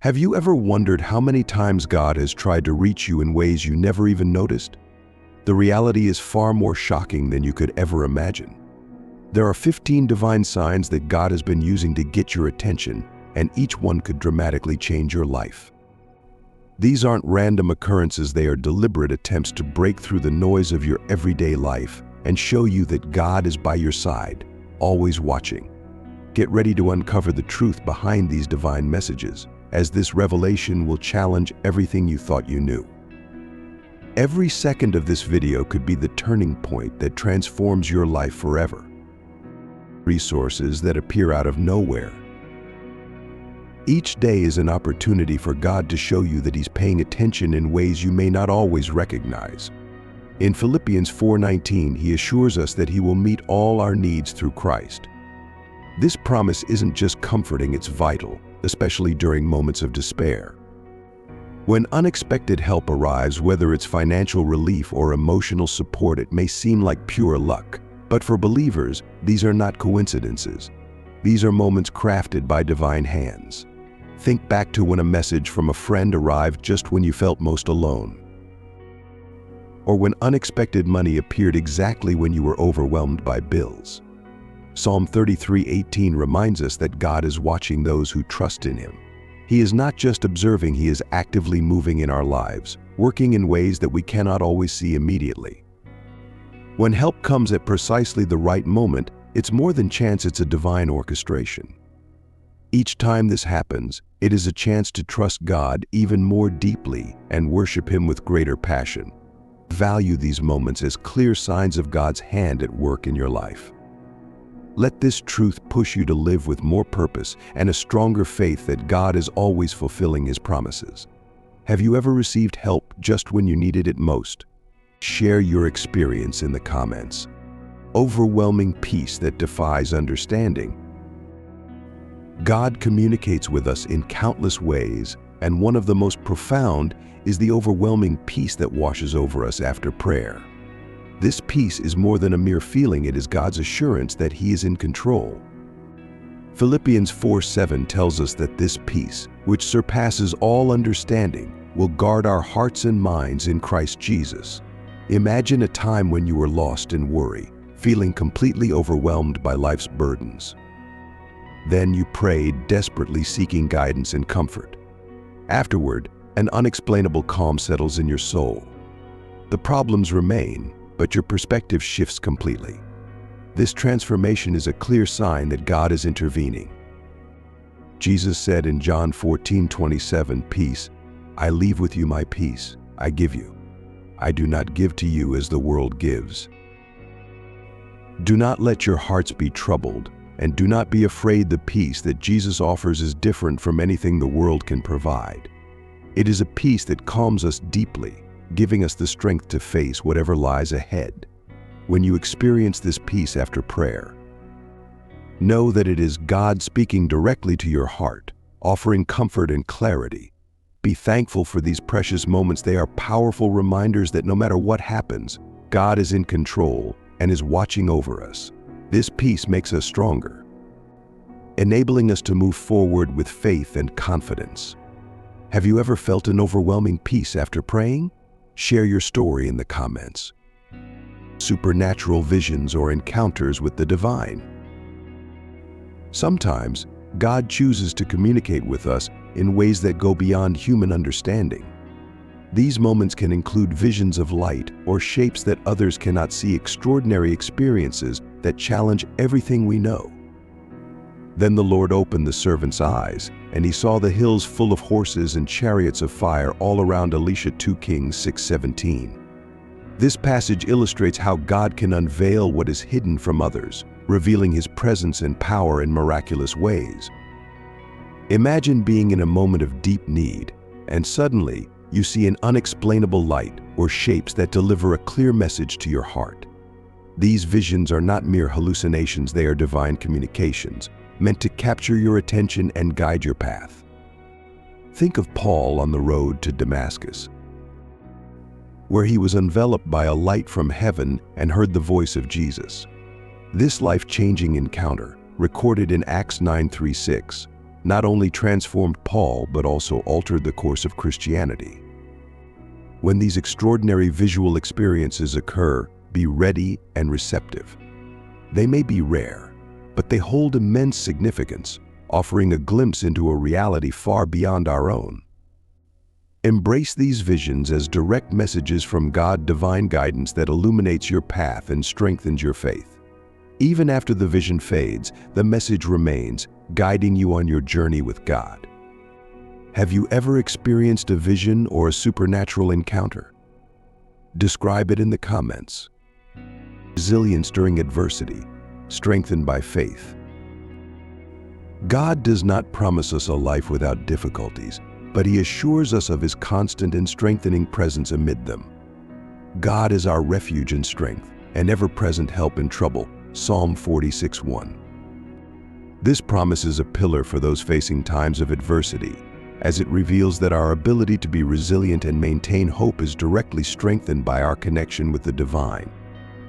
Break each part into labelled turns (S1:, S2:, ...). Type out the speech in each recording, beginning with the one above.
S1: Have you ever wondered how many times God has tried to reach you in ways you never even noticed? The reality is far more shocking than you could ever imagine. There are 15 divine signs that God has been using to get your attention, and each one could dramatically change your life. These aren't random occurrences, they are deliberate attempts to break through the noise of your everyday life and show you that God is by your side, always watching. Get ready to uncover the truth behind these divine messages, as this revelation will challenge everything you thought you knew. Every second of this video could be the turning point that transforms your life forever. Resources that appear out of nowhere. Each day is an opportunity for God to show you that He's paying attention in ways you may not always recognize. In Philippians 4:19, He assures us that He will meet all our needs through Christ. This promise isn't just comforting, it's vital, especially during moments of despair. When unexpected help arrives, whether it's financial relief or emotional support, it may seem like pure luck. But for believers, these are not coincidences. These are moments crafted by divine hands. Think back to when a message from a friend arrived just when you felt most alone. Or when unexpected money appeared exactly when you were overwhelmed by bills. Psalm 33:18 reminds us that God is watching those who trust in Him. He is not just observing, He is actively moving in our lives, working in ways that we cannot always see immediately. When help comes at precisely the right moment, it's more than chance, it's a divine orchestration. Each time this happens, it is a chance to trust God even more deeply and worship Him with greater passion. Value these moments as clear signs of God's hand at work in your life. Let this truth push you to live with more purpose and a stronger faith that God is always fulfilling His promises. Have you ever received help just when you needed it most? Share your experience in the comments. Overwhelming peace that defies understanding. God communicates with us in countless ways, and one of the most profound is the overwhelming peace that washes over us after prayer. This peace is more than a mere feeling, it is God's assurance that He is in control. Philippians 4:7 tells us that this peace, which surpasses all understanding, will guard our hearts and minds in Christ Jesus. Imagine a time when you were lost in worry, feeling completely overwhelmed by life's burdens. Then you prayed, desperately seeking guidance and comfort. Afterward, an unexplainable calm settles in your soul. The problems remain, but your perspective shifts completely. This transformation is a clear sign that God is intervening. Jesus said in John 14:27, "Peace, I leave with you, my peace, I give you. I do not give to you as the world gives." Do not let your hearts be troubled, and do not be afraid. The peace that Jesus offers is different from anything the world can provide. It is a peace that calms us deeply, giving us the strength to face whatever lies ahead. When you experience this peace after prayer, know that it is God speaking directly to your heart, offering comfort and clarity. Be thankful for these precious moments. They are powerful reminders that no matter what happens, God is in control and is watching over us. This peace makes us stronger, enabling us to move forward with faith and confidence. Have you ever felt an overwhelming peace after praying? Share your story in the comments. Supernatural visions or encounters with the divine. Sometimes, God chooses to communicate with us in ways that go beyond human understanding. These moments can include visions of light or shapes that others cannot see, extraordinary experiences that challenge everything we know. Then the Lord opened the servant's eyes, and he saw the hills full of horses and chariots of fire all around Elisha. 2 Kings 6:17. This passage illustrates how God can unveil what is hidden from others, revealing His presence and power in miraculous ways. Imagine being in a moment of deep need, and suddenly you see an unexplainable light or shapes that deliver a clear message to your heart. These visions are not mere hallucinations, they are divine communications, meant to capture your attention and guide your path. Think of Paul on the road to Damascus, where he was enveloped by a light from heaven and heard the voice of Jesus. This life-changing encounter, recorded in Acts 9:36, not only transformed Paul but also altered the course of Christianity. When these extraordinary visual experiences occur, be ready and receptive. They may be rare, but they hold immense significance, offering a glimpse into a reality far beyond our own. Embrace these visions as direct messages from God, divine guidance that illuminates your path and strengthens your faith. Even after the vision fades, the message remains, guiding you on your journey with God. Have you ever experienced a vision or a supernatural encounter? Describe it in the comments. Resilience during adversity, strengthened by faith. God does not promise us a life without difficulties, but He assures us of His constant and strengthening presence amid them. God is our refuge and strength, an ever-present help in trouble. Psalm 46:1. This promise is a pillar for those facing times of adversity, as it reveals that our ability to be resilient and maintain hope is directly strengthened by our connection with the divine.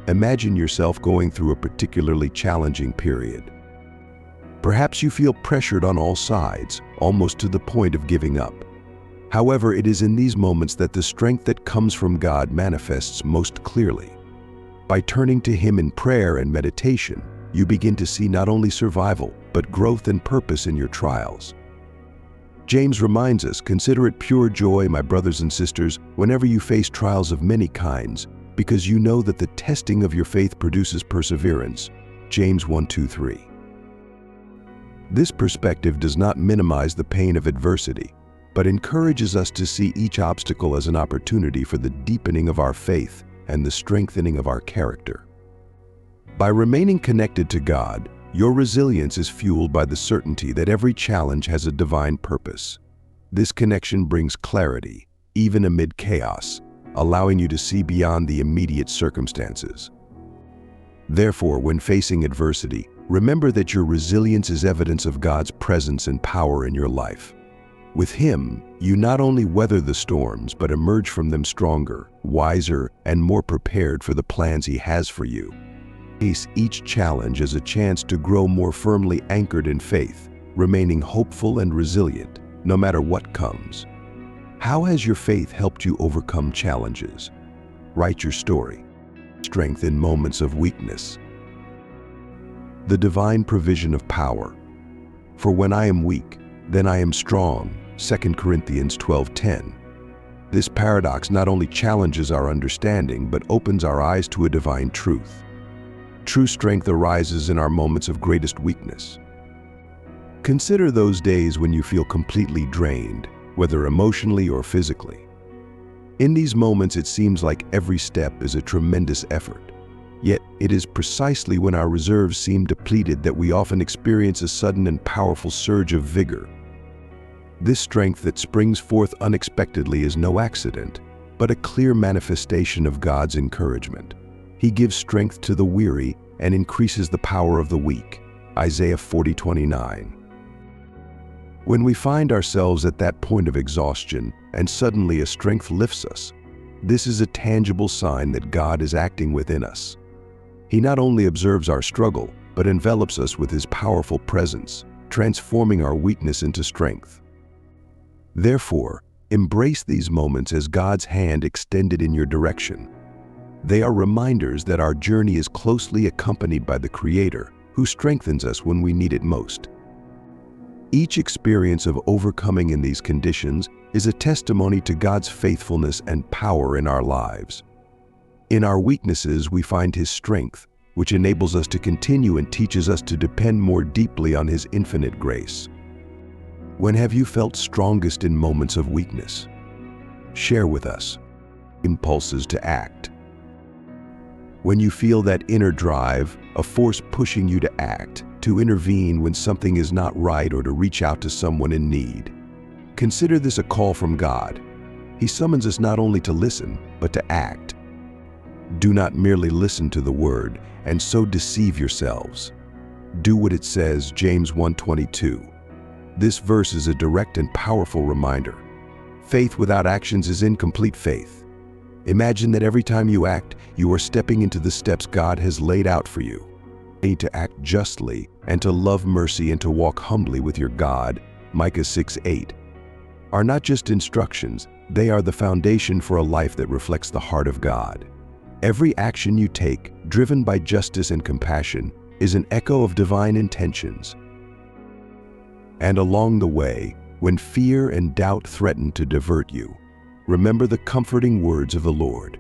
S1: Imagine yourself going through a particularly challenging period. Perhaps you feel pressured on all sides, almost to the point of giving up. However, it is in these moments that the strength that comes from God manifests most clearly. By turning to Him in prayer and meditation, you begin to see not only survival, but growth and purpose in your trials. James reminds us, "Consider it pure joy, my brothers and sisters, whenever you face trials of many kinds, because you know that the testing of your faith produces perseverance." James 1:2-3. This perspective does not minimize the pain of adversity, but encourages us to see each obstacle as an opportunity for the deepening of our faith and the strengthening of our character. By remaining connected to God, your resilience is fueled by the certainty that every challenge has a divine purpose. This connection brings clarity, even amid chaos, allowing you to see beyond the immediate circumstances. Therefore, when facing adversity, remember that your resilience is evidence of God's presence and power in your life. With Him, you not only weather the storms, but emerge from them stronger, wiser, and more prepared for the plans He has for you. Face each challenge as a chance to grow more firmly anchored in faith, remaining hopeful and resilient, no matter what comes. How has your faith helped you overcome challenges? Write your story. Strength in moments of weakness. The divine provision of power. For when I am weak, then I am strong. 2 Corinthians 12:10. This paradox not only challenges our understanding, but opens our eyes to a divine truth. True strength arises in our moments of greatest weakness. Consider those days when you feel completely drained, whether emotionally or physically. In these moments, it seems like every step is a tremendous effort. Yet, it is precisely when our reserves seem depleted that we often experience a sudden and powerful surge of vigor. This strength that springs forth unexpectedly is no accident, but a clear manifestation of God's encouragement. He gives strength to the weary and increases the power of the weak. Isaiah 40:29. When we find ourselves at that point of exhaustion and suddenly a strength lifts us, this is a tangible sign that God is acting within us. He not only observes our struggle, but envelops us with His powerful presence, transforming our weakness into strength. Therefore, embrace these moments as God's hand extended in your direction. They are reminders that our journey is closely accompanied by the Creator, who strengthens us when we need it most. Each experience of overcoming in these conditions is a testimony to God's faithfulness and power in our lives. In our weaknesses, we find His strength, which enables us to continue and teaches us to depend more deeply on His infinite grace. When have you felt strongest in moments of weakness? Share with us. Impulses to act. When you feel that inner drive, a force pushing you to act, to intervene when something is not right or to reach out to someone in need. Consider this a call from God. He summons us not only to listen, but to act. Do not merely listen to the word and so deceive yourselves. Do what it says, James 1:22. This verse is a direct and powerful reminder. Faith without actions is incomplete faith. Imagine that every time you act, you are stepping into the steps God has laid out for you. You need to act justly and to love mercy and to walk humbly with your God, Micah 6:8, are not just instructions, they are the foundation for a life that reflects the heart of God. Every action you take, driven by justice and compassion, is an echo of divine intentions. And along the way, when fear and doubt threaten to divert you, remember the comforting words of the Lord.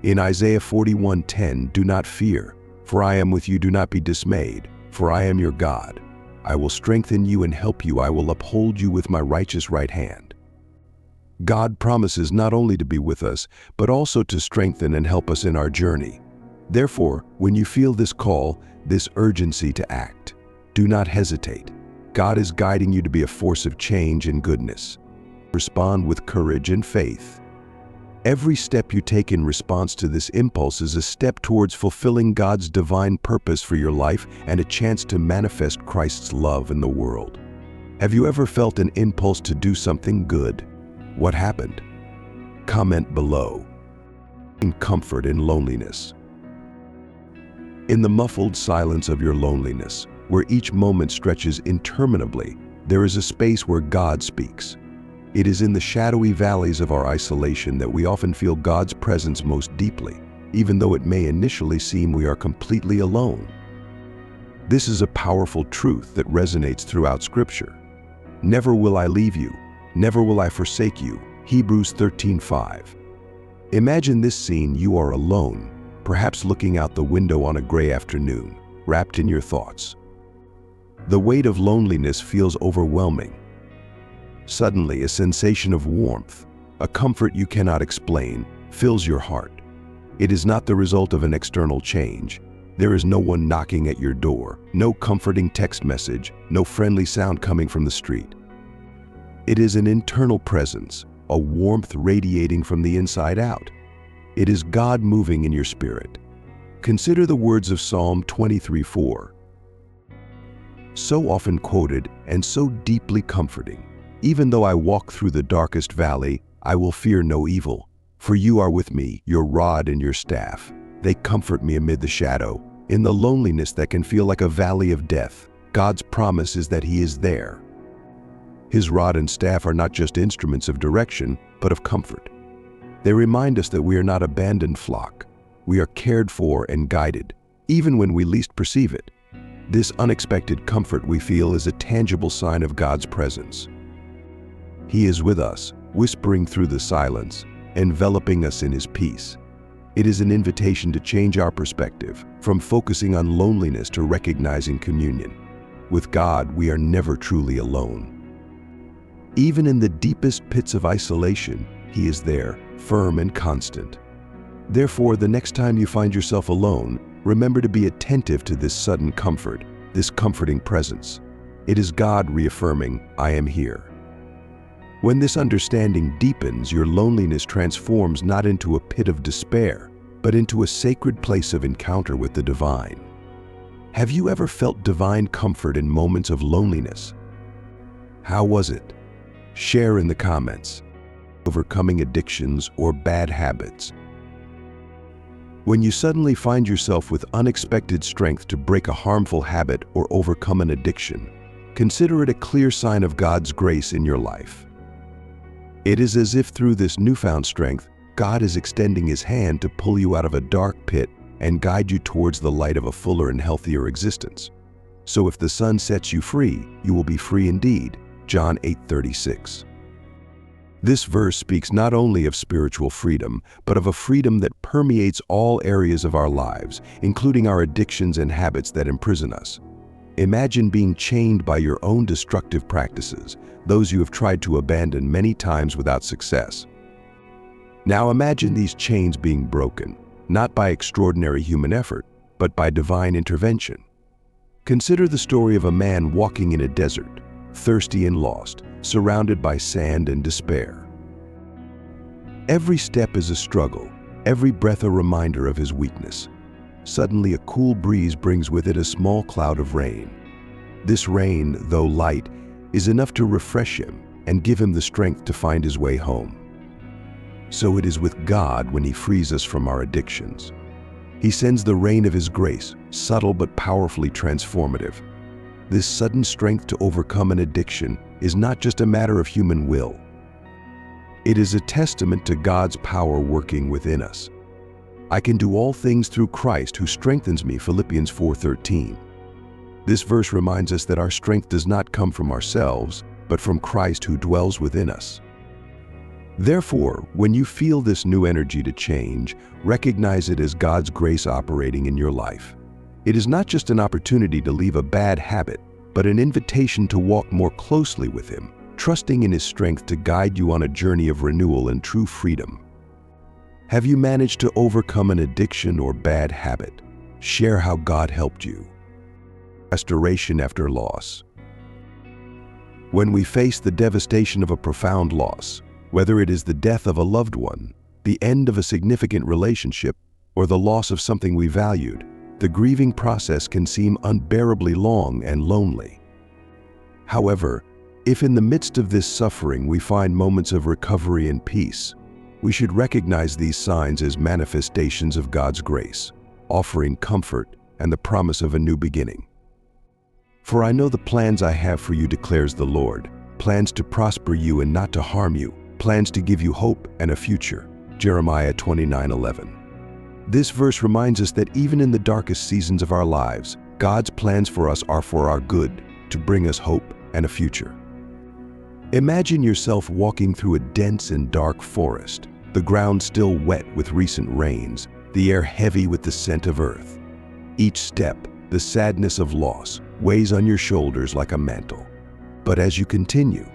S1: In Isaiah 41:10, do not fear, for I am with you, do not be dismayed, for I am your God. I will strengthen you and help you, I will uphold you with my righteous right hand. God promises not only to be with us, but also to strengthen and help us in our journey. Therefore, when you feel this call, this urgency to act, do not hesitate. God is guiding you to be a force of change and goodness. Respond with courage and faith. Every step you take in response to this impulse is a step towards fulfilling God's divine purpose for your life and a chance to manifest Christ's love in the world. Have you ever felt an impulse to do something good? What happened? Comment below. In comfort in loneliness. In the muffled silence of your loneliness, where each moment stretches interminably, there is a space where God speaks. It is in the shadowy valleys of our isolation that we often feel God's presence most deeply, even though it may initially seem we are completely alone. This is a powerful truth that resonates throughout Scripture. Never will I leave you, never will I forsake you. Hebrews 13:5. Imagine this scene: you are alone, perhaps looking out the window on a gray afternoon, wrapped in your thoughts. The weight of loneliness feels overwhelming. Suddenly, a sensation of warmth, a comfort you cannot explain, fills your heart. It is not the result of an external change. There is no one knocking at your door, no comforting text message, no friendly sound coming from the street. It is an internal presence, a warmth radiating from the inside out. It is God moving in your spirit. Consider the words of Psalm 23:4. So often quoted and so deeply comforting. Even though I walk through the darkest valley, I will fear no evil, for you are with me, your rod and your staff. They comfort me amid the shadow. In the loneliness that can feel like a valley of death, God's promise is that He is there. His rod and staff are not just instruments of direction, but of comfort. They remind us that we are not abandoned flock. We are cared for and guided, even when we least perceive it. This unexpected comfort we feel is a tangible sign of God's presence. He is with us, whispering through the silence, enveloping us in His peace. It is an invitation to change our perspective, from focusing on loneliness to recognizing communion. With God, we are never truly alone. Even in the deepest pits of isolation, He is there, firm and constant. Therefore, the next time you find yourself alone, remember to be attentive to this sudden comfort, this comforting presence. It is God reaffirming, I am here. When this understanding deepens, your loneliness transforms not into a pit of despair, but into a sacred place of encounter with the divine. Have you ever felt divine comfort in moments of loneliness? How was it? Share in the comments. Overcoming addictions or bad habits. When you suddenly find yourself with unexpected strength to break a harmful habit or overcome an addiction, consider it a clear sign of God's grace in your life. It is as if through this newfound strength, God is extending His hand to pull you out of a dark pit and guide you towards the light of a fuller and healthier existence. So if the Son sets you free, you will be free indeed. John 8:36. This verse speaks not only of spiritual freedom, but of a freedom that permeates all areas of our lives, including our addictions and habits that imprison us. Imagine being chained by your own destructive practices, those you have tried to abandon many times without success. Now imagine these chains being broken, not by extraordinary human effort, but by divine intervention. Consider the story of a man walking in a desert, thirsty and lost, surrounded by sand and despair. Every step is a struggle, every breath a reminder of his weakness. Suddenly, a cool breeze brings with it a small cloud of rain. This rain, though light, is enough to refresh him and give him the strength to find his way home. So it is with God when He frees us from our addictions. He sends the rain of His grace, subtle but powerfully transformative. This sudden strength to overcome an addiction is not just a matter of human will. It is a testament to God's power working within us. I can do all things through Christ who strengthens me, Philippians 4:13. This verse reminds us that our strength does not come from ourselves, but from Christ who dwells within us. Therefore, when you feel this new energy to change, recognize it as God's grace operating in your life. It is not just an opportunity to leave a bad habit, but an invitation to walk more closely with Him, trusting in His strength to guide you on a journey of renewal and true freedom. Have you managed to overcome an addiction or bad habit? Share how God helped you. Restoration after loss. When we face the devastation of a profound loss, whether it is the death of a loved one, the end of a significant relationship, or the loss of something we valued, the grieving process can seem unbearably long and lonely. However, if in the midst of this suffering we find moments of recovery and peace, we should recognize these signs as manifestations of God's grace, offering comfort and the promise of a new beginning. For I know the plans I have for you, declares the Lord, plans to prosper you and not to harm you, plans to give you hope and a future. Jeremiah 29:11. This verse reminds us that even in the darkest seasons of our lives, God's plans for us are for our good, to bring us hope and a future. Imagine yourself walking through a dense and dark forest, the ground still wet with recent rains, the air heavy with the scent of earth. Each step, the sadness of loss, weighs on your shoulders like a mantle. But as you continue,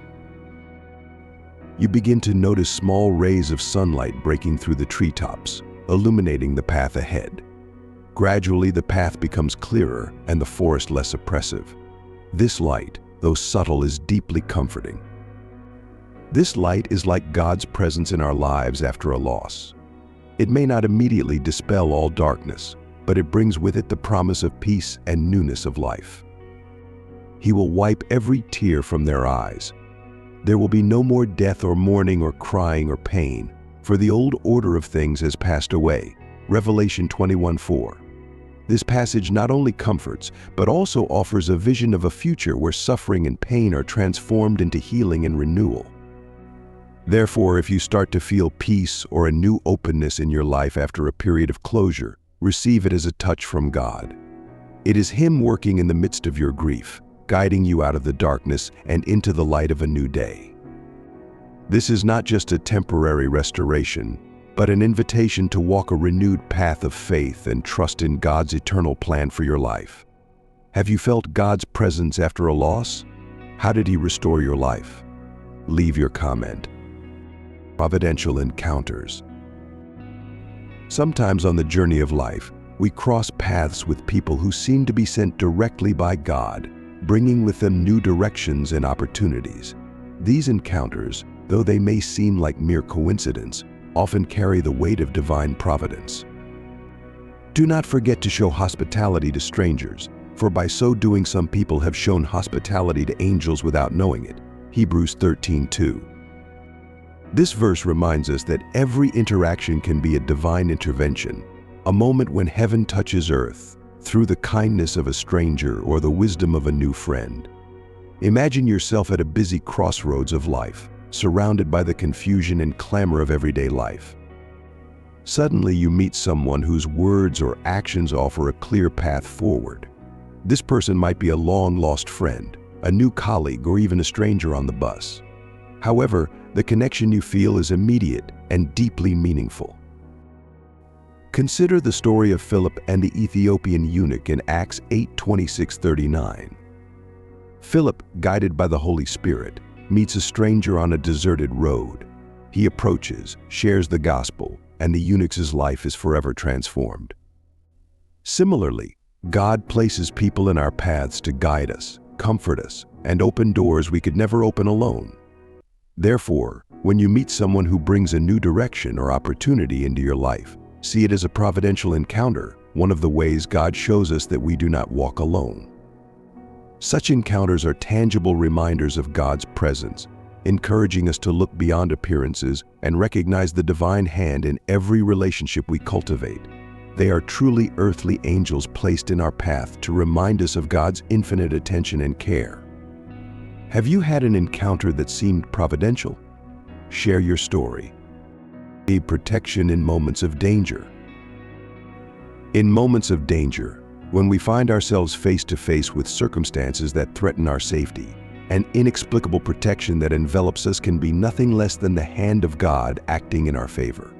S1: you begin to notice small rays of sunlight breaking through the treetops, illuminating the path ahead. Gradually, the path becomes clearer and the forest less oppressive. This light, though subtle, is deeply comforting. This light is like God's presence in our lives after a loss. It may not immediately dispel all darkness, but it brings with it the promise of peace and newness of life. He will wipe every tear from their eyes. There will be no more death or mourning or crying or pain, for the old order of things has passed away. Revelation 21:4. This passage not only comforts, but also offers a vision of a future where suffering and pain are transformed into healing and renewal. Therefore, if you start to feel peace or a new openness in your life after a period of closure, receive it as a touch from God. It is Him working in the midst of your grief, guiding you out of the darkness and into the light of a new day. This is not just a temporary restoration, but an invitation to walk a renewed path of faith and trust in God's eternal plan for your life. Have you felt God's presence after a loss? How did He restore your life? Leave your comment. Providential encounters. Sometimes on the journey of life, we cross paths with people who seem to be sent directly by God, bringing with them new directions and opportunities. These encounters, though they may seem like mere coincidence, often carry the weight of divine providence. Do not forget to show hospitality to strangers, for by so doing some people have shown hospitality to angels without knowing it. Hebrews 13:2. This verse reminds us that every interaction can be a divine intervention, a moment when heaven touches earth through the kindness of a stranger or the wisdom of a new friend. Imagine yourself at a busy crossroads of life, surrounded by the confusion and clamor of everyday life. Suddenly you meet someone whose words or actions offer a clear path forward. This person might be a long-lost friend, a new colleague, or even a stranger on the bus. However, the connection you feel is immediate and deeply meaningful. Consider the story of Philip and the Ethiopian eunuch in Acts 8:26-39. Philip, guided by the Holy Spirit, meets a stranger on a deserted road. He approaches, shares the gospel, and the eunuch's life is forever transformed. Similarly, God places people in our paths to guide us, comfort us, and open doors we could never open alone. Therefore, when you meet someone who brings a new direction or opportunity into your life, see it as a providential encounter, one of the ways God shows us that we do not walk alone. Such encounters are tangible reminders of God's presence, encouraging us to look beyond appearances and recognize the divine hand in every relationship we cultivate. They are truly earthly angels placed in our path to remind us of God's infinite attention and care. Have you had an encounter that seemed providential? Share your story. A protection in moments of danger. In moments of danger, when we find ourselves face to face with circumstances that threaten our safety, an inexplicable protection that envelops us can be nothing less than the hand of God acting in our favor.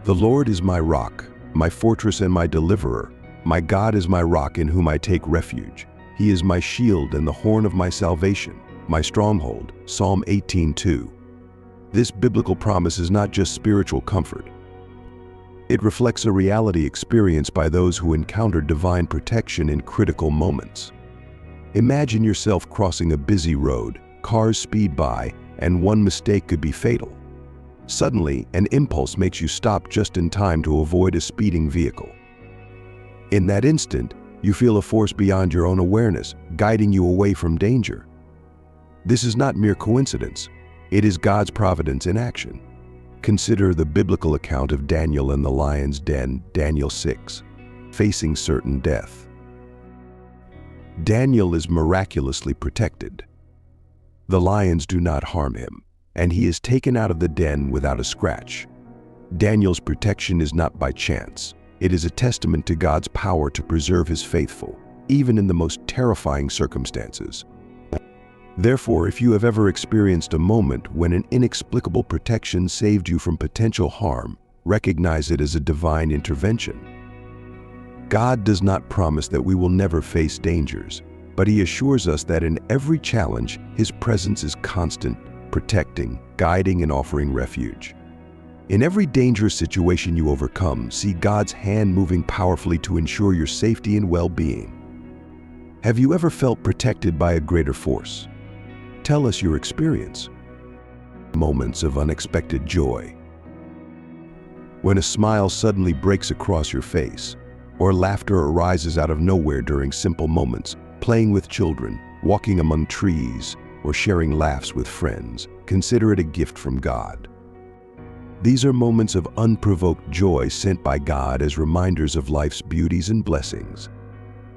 S1: The Lord is my rock, my fortress and my deliverer. My God is my rock in whom I take refuge. He is my shield and the horn of my salvation, my stronghold. Psalm 18:2. This biblical promise is not just spiritual comfort. It reflects a reality experienced by those who encounter divine protection in critical moments. Imagine yourself crossing a busy road, cars speed by, and one mistake could be fatal. Suddenly, an impulse makes you stop just in time to avoid a speeding vehicle. In that instant, you feel a force beyond your own awareness, guiding you away from danger. This is not mere coincidence. It is God's providence in action. Consider the biblical account of Daniel in the lion's den, Daniel 6, facing certain death. Daniel is miraculously protected. The lions do not harm him, and he is taken out of the den without a scratch. Daniel's protection is not by chance. It is a testament to God's power to preserve his faithful, even in the most terrifying circumstances. Therefore, if you have ever experienced a moment when an inexplicable protection saved you from potential harm, recognize it as a divine intervention. God does not promise that we will never face dangers, but he assures us that in every challenge, his presence is constant, protecting, guiding, and offering refuge. In every dangerous situation you overcome, see God's hand moving powerfully to ensure your safety and well-being. Have you ever felt protected by a greater force? Tell us your experience. Moments of unexpected joy. When a smile suddenly breaks across your face, or laughter arises out of nowhere during simple moments, playing with children, walking among trees, or sharing laughs with friends, consider it a gift from God. These are moments of unprovoked joy sent by God as reminders of life's beauties and blessings.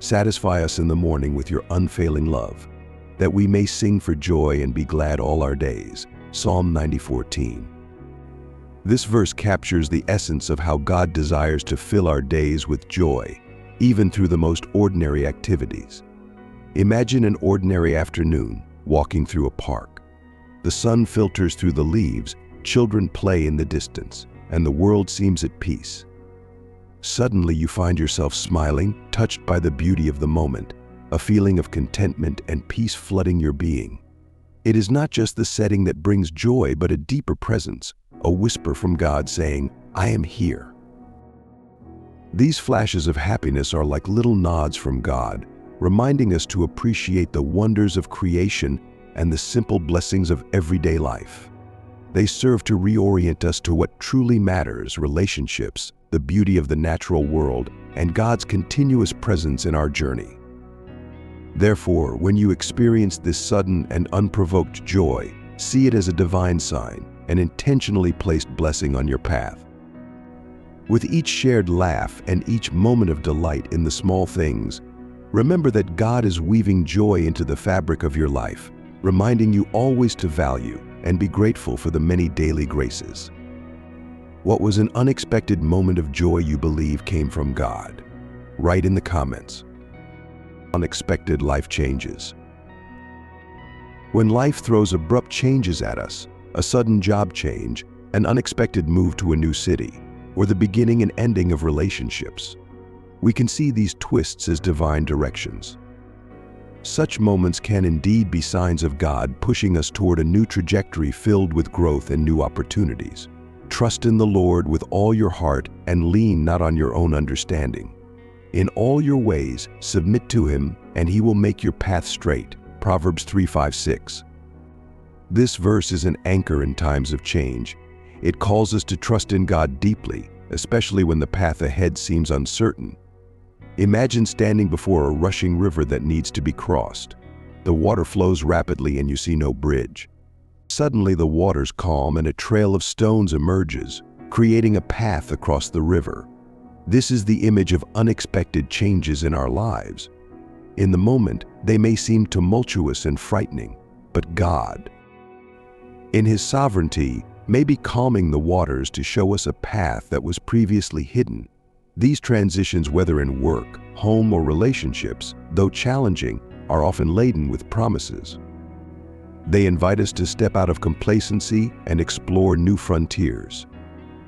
S1: Satisfy us in the morning with your unfailing love, that we may sing for joy and be glad all our days. Psalm 90:14. This verse captures the essence of how God desires to fill our days with joy, even through the most ordinary activities. Imagine an ordinary afternoon, walking through a park. The sun filters through the leaves, children play in the distance, and the world seems at peace. Suddenly you find yourself smiling, touched by the beauty of the moment, a feeling of contentment and peace flooding your being. It is not just the setting that brings joy, but a deeper presence, a whisper from God saying, "I am here." These flashes of happiness are like little nods from God, reminding us to appreciate the wonders of creation and the simple blessings of everyday life. They serve to reorient us to what truly matters: relationships, the beauty of the natural world, and God's continuous presence in our journey. Therefore, when you experience this sudden and unprovoked joy, see it as a divine sign, an intentionally placed blessing on your path. With each shared laugh and each moment of delight in the small things, remember that God is weaving joy into the fabric of your life, reminding you always to value and be grateful for the many daily graces. What was an unexpected moment of joy you believe came from God? Write in the comments. Unexpected life changes. When life throws abrupt changes at us, a sudden job change, an unexpected move to a new city, or the beginning and ending of relationships, we can see these twists as divine directions. Such moments can indeed be signs of God pushing us toward a new trajectory filled with growth and new opportunities. Trust in the Lord with all your heart and lean not on your own understanding. In all your ways, submit to him, and he will make your path straight. Proverbs 3:5-6. This verse is an anchor in times of change. It calls us to trust in God deeply, especially when the path ahead seems uncertain. Imagine standing before a rushing river that needs to be crossed. The water flows rapidly and you see no bridge. Suddenly the waters calm and a trail of stones emerges, creating a path across the river. This is the image of unexpected changes in our lives. In the moment, they may seem tumultuous and frightening, but God, in His sovereignty, may be calming the waters to show us a path that was previously hidden. These transitions, whether in work, home, or relationships, though challenging, are often laden with promises. They invite us to step out of complacency and explore new frontiers.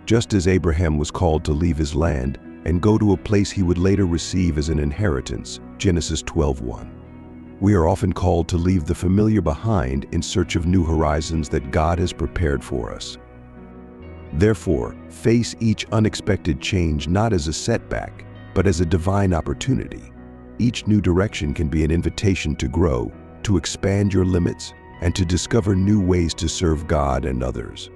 S1: Just as Abraham was called to leave his land and go to a place he would later receive as an inheritance, Genesis 12:1. We are often called to leave the familiar behind in search of new horizons that God has prepared for us. Therefore, face each unexpected change not as a setback, but as a divine opportunity. Each new direction can be an invitation to grow, to expand your limits, and to discover new ways to serve God and others.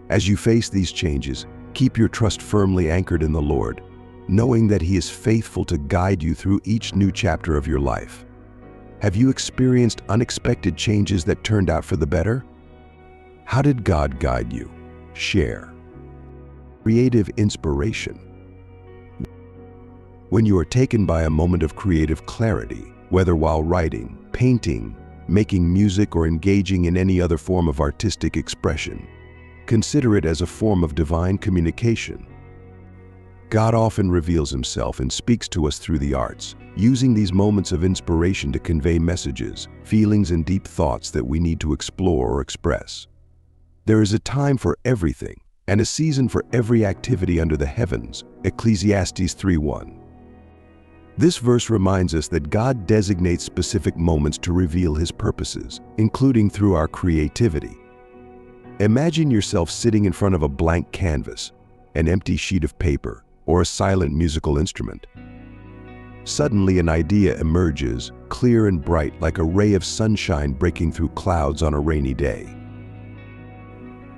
S1: As you face these changes, keep your trust firmly anchored in the Lord, knowing that He is faithful to guide you through each new chapter of your life. Have you experienced unexpected changes that turned out for the better? How did God guide you? Share. Creative inspiration. When you are taken by a moment of creative clarity, whether while writing, painting, making music, or engaging in any other form of artistic expression, consider it as a form of divine communication. God often reveals Himself and speaks to us through the arts, using these moments of inspiration to convey messages, feelings, and deep thoughts that we need to explore or express. There is a time for everything, and a season for every activity under the heavens, Ecclesiastes 3:1. This verse reminds us that God designates specific moments to reveal His purposes, including through our creativity. Imagine yourself sitting in front of a blank canvas, an empty sheet of paper, or a silent musical instrument. Suddenly an idea emerges, clear and bright like a ray of sunshine breaking through clouds on a rainy day.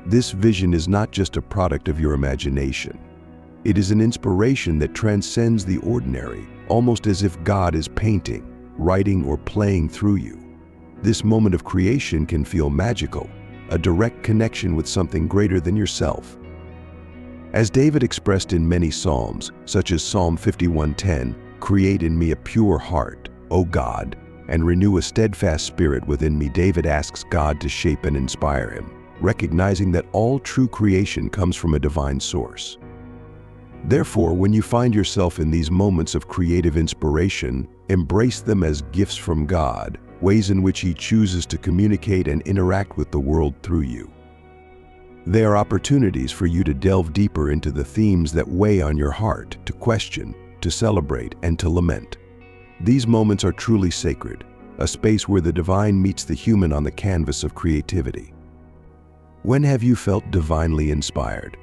S1: This vision is not just a product of your imagination. It is an inspiration that transcends the ordinary, almost as if God is painting, writing, or playing through you. This moment of creation can feel magical, a direct connection with something greater than yourself. As David expressed in many psalms, such as Psalm 51:10, "Create in me a pure heart, O God, and renew a steadfast spirit within me," David asks God to shape and inspire him, recognizing that all true creation comes from a divine source. Therefore, when you find yourself in these moments of creative inspiration, embrace them as gifts from God, ways in which He chooses to communicate and interact with the world through you. They are opportunities for you to delve deeper into the themes that weigh on your heart, to question, to celebrate, and to lament. These moments are truly sacred, a space where the divine meets the human on the canvas of creativity. When have you felt divinely inspired?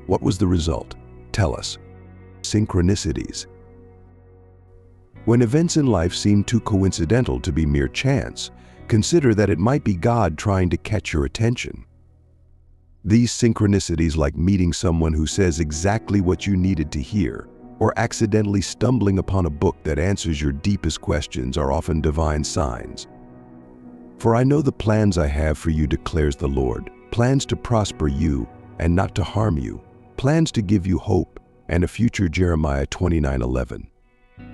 S1: What was the result? Tell us. Synchronicities. When events in life seem too coincidental to be mere chance, consider that it might be God trying to catch your attention. These synchronicities, like meeting someone who says exactly what you needed to hear, or accidentally stumbling upon a book that answers your deepest questions, are often divine signs. "For I know the plans I have for you, declares the Lord, plans to prosper you and not to harm you, plans to give you hope and a future," Jeremiah 29:11.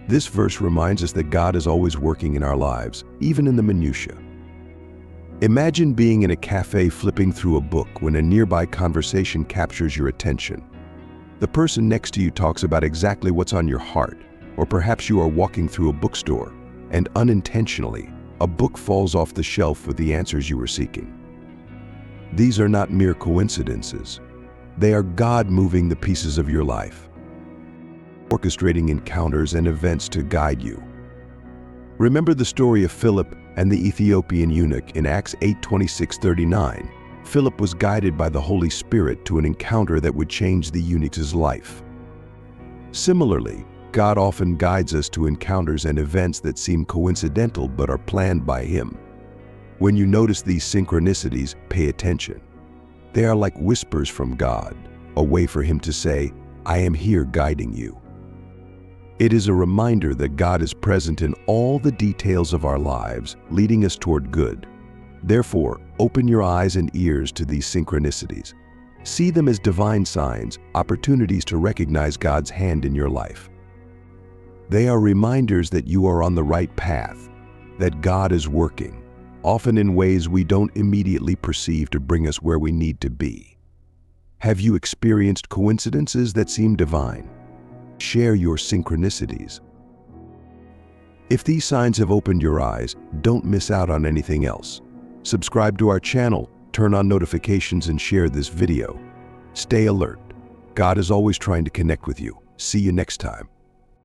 S1: This verse reminds us that God is always working in our lives, even in the minutiae. Imagine being in a cafe flipping through a book when a nearby conversation captures your attention. The person next to you talks about exactly what's on your heart, or perhaps you are walking through a bookstore and unintentionally, a book falls off the shelf with the answers you were seeking. These are not mere coincidences. They are God moving the pieces of your life, orchestrating encounters and events to guide you. Remember the story of Philip and the Ethiopian eunuch in Acts 8:26-39. Philip was guided by the Holy Spirit to an encounter that would change the eunuch's life. Similarly, God often guides us to encounters and events that seem coincidental but are planned by Him. When you notice these synchronicities, pay attention. They are like whispers from God, a way for Him to say, "I am here guiding you." It is a reminder that God is present in all the details of our lives, leading us toward good. Therefore, open your eyes and ears to these synchronicities. See them as divine signs, opportunities to recognize God's hand in your life. They are reminders that you are on the right path, that God is working, often in ways we don't immediately perceive to bring us where we need to be. Have you experienced coincidences that seem divine? Share your synchronicities. If these signs have opened your eyes, don't miss out on anything else. Subscribe to our channel, turn on notifications, and share this video. Stay alert. God is always trying to connect with you. See you next time.